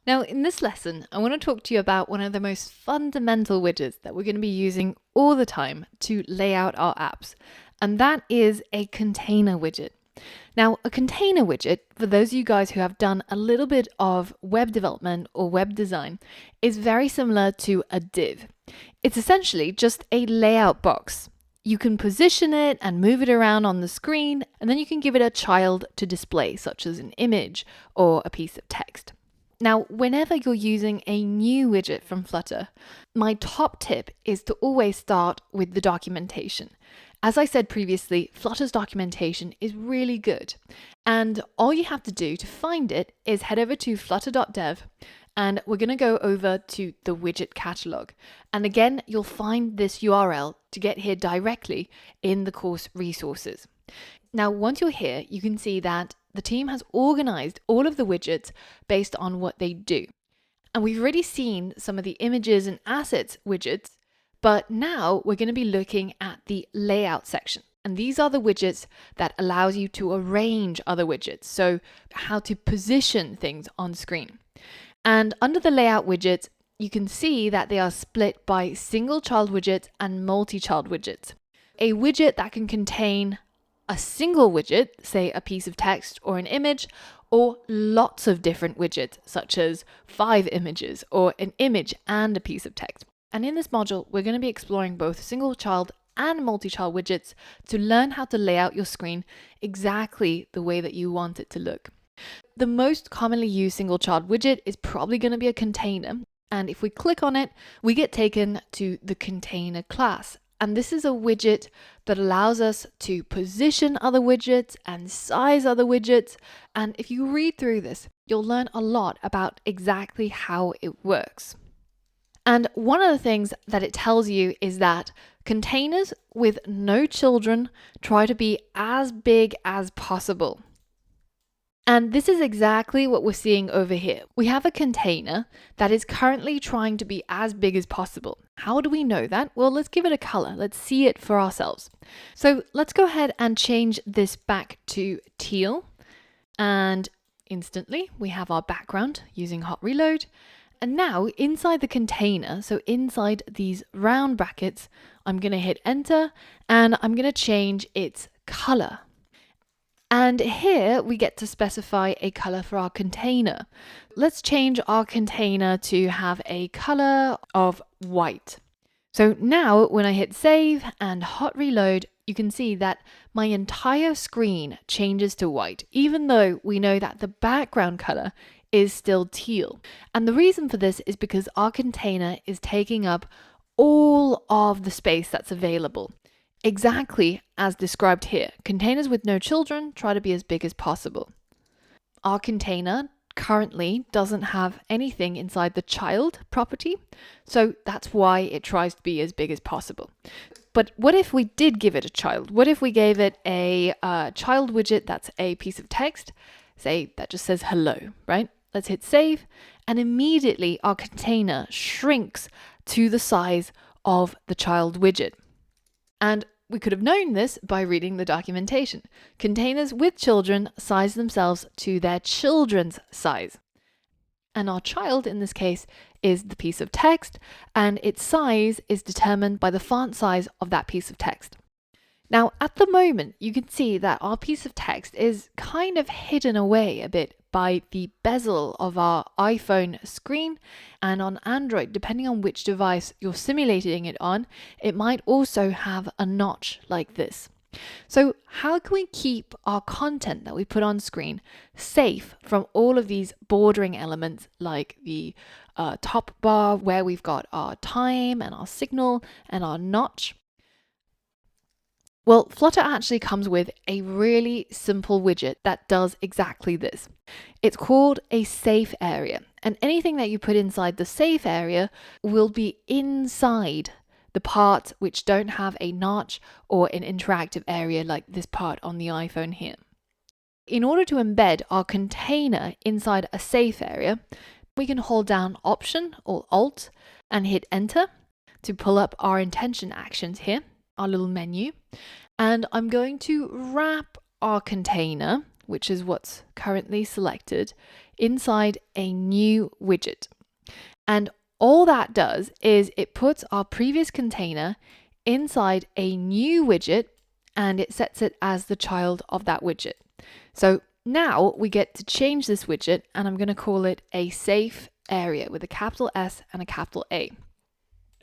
Now, in this lesson, I want to talk to you about one of the most fundamental widgets that we're going to be using all the time to lay out our apps, and that is a container widget. Now, a container widget, for those of you guys who have done a little bit of web development or web design, is very similar to a div. It's essentially just a layout box. You can position it and move it around on the screen, and then you can give it a child to display, such as an image or a piece of text. Now, whenever you're using a new widget from Flutter, my top tip is to always start with the documentation. As I said previously, Flutter's documentation is really good. And all you have to do to find it is head over to flutter.dev, and we're going to go over to the widget catalog. And again, you'll find this URL to get here directly in the course resources. Now, once you're here, you can see that the team has organized all of the widgets based on what they do. And we've already seen some of the images and assets widgets, but now we're going to be looking at the layout section. And these are the widgets that allows you to arrange other widgets. So how to position things on screen. And under the layout widgets, you can see that they are split by single child widgets and multi-child widgets. A widget that can contain a single widget, say a piece of text or an image, or lots of different widgets, such as 5 images or an image and a piece of text. And in this module, we're going to be exploring both single child and multi-child widgets to learn how to lay out your screen exactly the way that you want it to look. The most commonly used single child widget is probably going to be a container. And if we click on it, we get taken to the container class. And this is a widget that allows us to position other widgets and size other widgets. And if you read through this, you'll learn a lot about exactly how it works. And one of the things that it tells you is that containers with no children try to be as big as possible. And this is exactly what we're seeing over here. We have a container that is currently trying to be as big as possible. How do we know that? Well, let's give it a color. Let's see it for ourselves. So let's go ahead and change this back to teal. And instantly we have our background using hot reload. And now inside the container, so inside these round brackets, I'm going to hit enter and I'm going to change its color. And here we get to specify a color for our container. Let's change our container to have a color of white. So now when I hit save and hot reload, you can see that my entire screen changes to white, even though we know that the background color is still teal. And the reason for this is because our container is taking up all of the space that's available. Exactly as described here. Containers with no children try to be as big as possible. Our container currently doesn't have anything inside the child property, so that's why it tries to be as big as possible. But what if we did give it a child? What if we gave it a child widget that's a piece of text, say that just says hello, right? Let's hit save, and immediately our container shrinks to the size of the child widget. And we could have known this by reading the documentation. Containers with children size themselves to their children's size. And our child in this case is the piece of text, and its size is determined by the font size of that piece of text. Now, at the moment, you can see that our piece of text is kind of hidden away a bit by the bezel of our iPhone screen, and on Android, depending on which device you're simulating it on, it might also have a notch like this. So how can we keep our content that we put on screen safe from all of these bordering elements like the top bar where we've got our time and our signal and our notch? Well, Flutter actually comes with a really simple widget that does exactly this. It's called a safe area, and anything that you put inside the safe area will be inside the parts which don't have a notch or an interactive area like this part on the iPhone here. In order to embed our container inside a safe area, we can hold down Option or Alt and hit Enter to pull up our intention actions here, our little menu. And I'm going to wrap our container, which is what's currently selected, inside a new widget. And all that does is it puts our previous container inside a new widget and it sets it as the child of that widget. So now we get to change this widget, and I'm going to call it a safe area with a capital S and a capital A.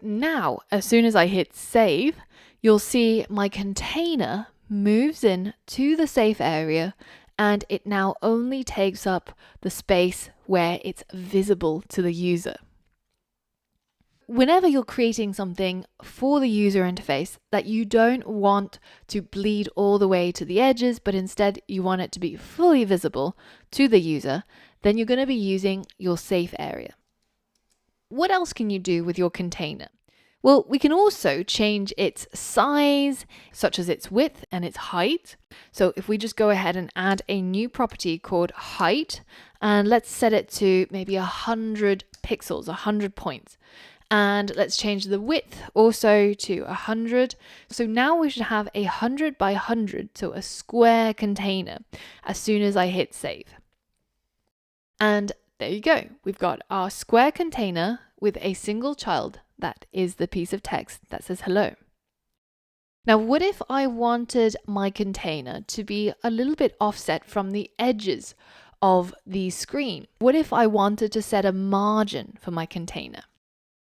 Now, as soon as I hit save, you'll see my container moves in to the safe area, and it now only takes up the space where it's visible to the user. Whenever you're creating something for the user interface that you don't want to bleed all the way to the edges, but instead you want it to be fully visible to the user, then you're going to be using your safe area. What else can you do with your container? Well, we can also change its size, such as its width and its height. So if we just go ahead and add a new property called height, and let's set it to maybe 100 pixels, 100 points. And let's change the width also to 100. So now we should have 100 by 100, so a square container, as soon as I hit save. And there you go. We've got our square container with a single child. That is the piece of text that says hello. Now, what if I wanted my container to be a little bit offset from the edges of the screen? What if I wanted to set a margin for my container?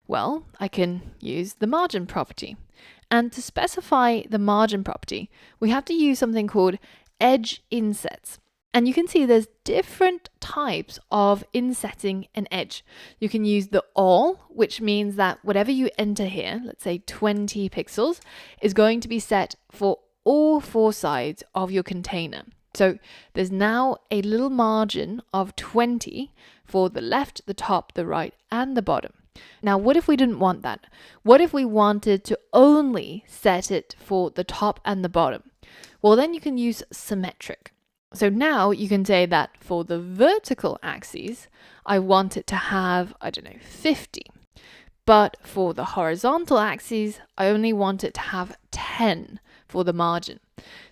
Well, I can use the margin property. And to specify the margin property, we have to use something called edge insets. And you can see there's different types of insetting an edge. You can use the all, which means that whatever you enter here, let's say 20 pixels, is going to be set for all four sides of your container. So there's now a little margin of 20 for the left, the top, the right, and the bottom. Now, what if we didn't want that? What if we wanted to only set it for the top and the bottom? Well, then you can use symmetric. So now you can say that for the vertical axis, I want it to have, 50. But for the horizontal axis, I only want it to have 10 for the margin.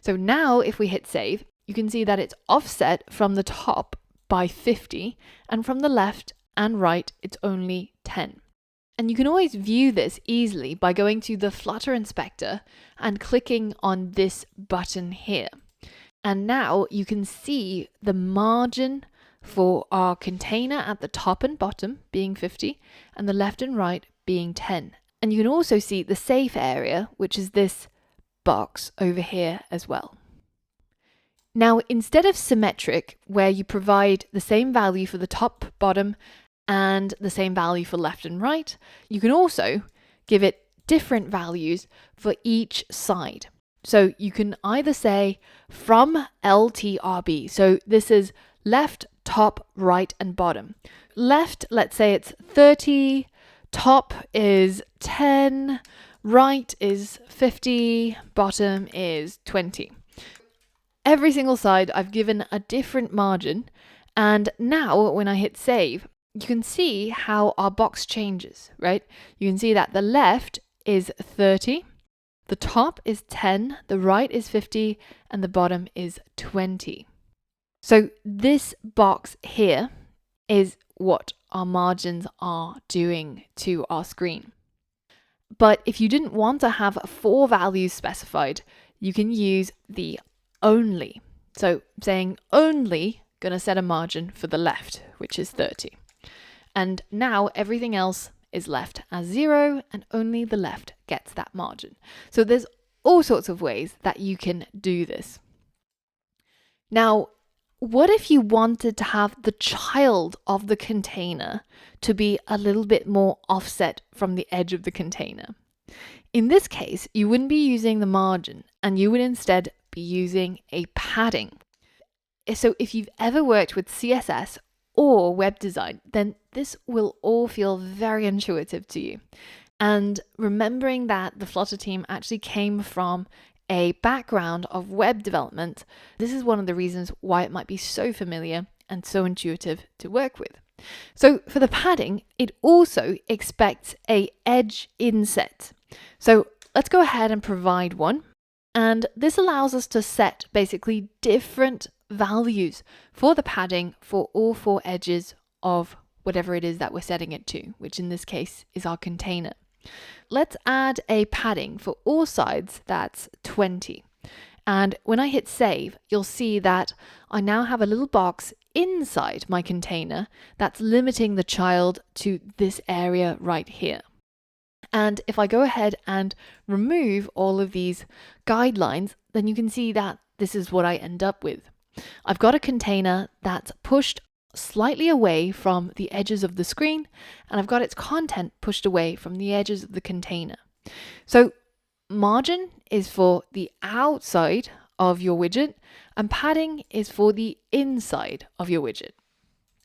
So now if we hit save, you can see that it's offset from the top by 50, and from the left and right, it's only 10. And you can always view this easily by going to the Flutter Inspector and clicking on this button here. And now you can see the margin for our container at the top and bottom being 50 and the left and right being 10. And you can also see the safe area, which is this box over here as well. Now, instead of symmetric, where you provide the same value for the top, bottom, and the same value for left and right, you can also give it different values for each side. So you can either say from LTRB, so this is left, top, right, and bottom. Left, let's say it's 30, top is 10, right is 50, bottom is 20. Every single side I've given a different margin, and now when I hit save, you can see how our box changes, right? You can see that the left is 30, the top is 10, the right is 50, and the bottom is 20. So this box here is what our margins are doing to our screen. But if you didn't want to have 4 values specified, you can use the only. So saying only, gonna set a margin for the left, which is 30. And now everything else is left as 0, and only the left gets that margin. So there's all sorts of ways that you can do this. Now, what if you wanted to have the child of the container to be a little bit more offset from the edge of the container? In this case, you wouldn't be using the margin, and you would instead be using a padding. So if you've ever worked with CSS or web design, then this will all feel very intuitive to you. And remembering that the Flutter team actually came from a background of web development, this is one of the reasons why it might be so familiar and so intuitive to work with. So for the padding, it also expects an edge inset. So let's go ahead and provide one. And this allows us to set basically different values for the padding for all 4 edges of whatever it is that we're setting it to, which in this case is our container. Let's add a padding for all sides that's 20. And when I hit save, you'll see that I now have a little box inside my container that's limiting the child to this area right here. And if I go ahead and remove all of these guidelines, then you can see that this is what I end up with. I've got a container that's pushed slightly away from the edges of the screen, and I've got its content pushed away from the edges of the container. So margin is for the outside of your widget, and padding is for the inside of your widget.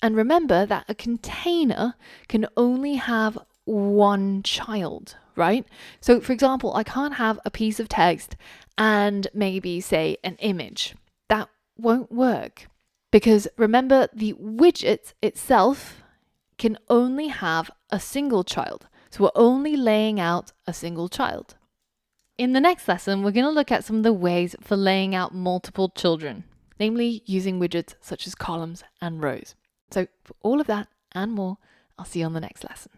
And remember that a container can only have one child, right? So for example, I can't have a piece of text and maybe say an image. That won't work, because remember, the widget itself can only have a single child. So we're only laying out a single child. In the next lesson, we're going to look at some of the ways for laying out multiple children, namely using widgets such as columns and rows. So for all of that and more, I'll see you on the next lesson.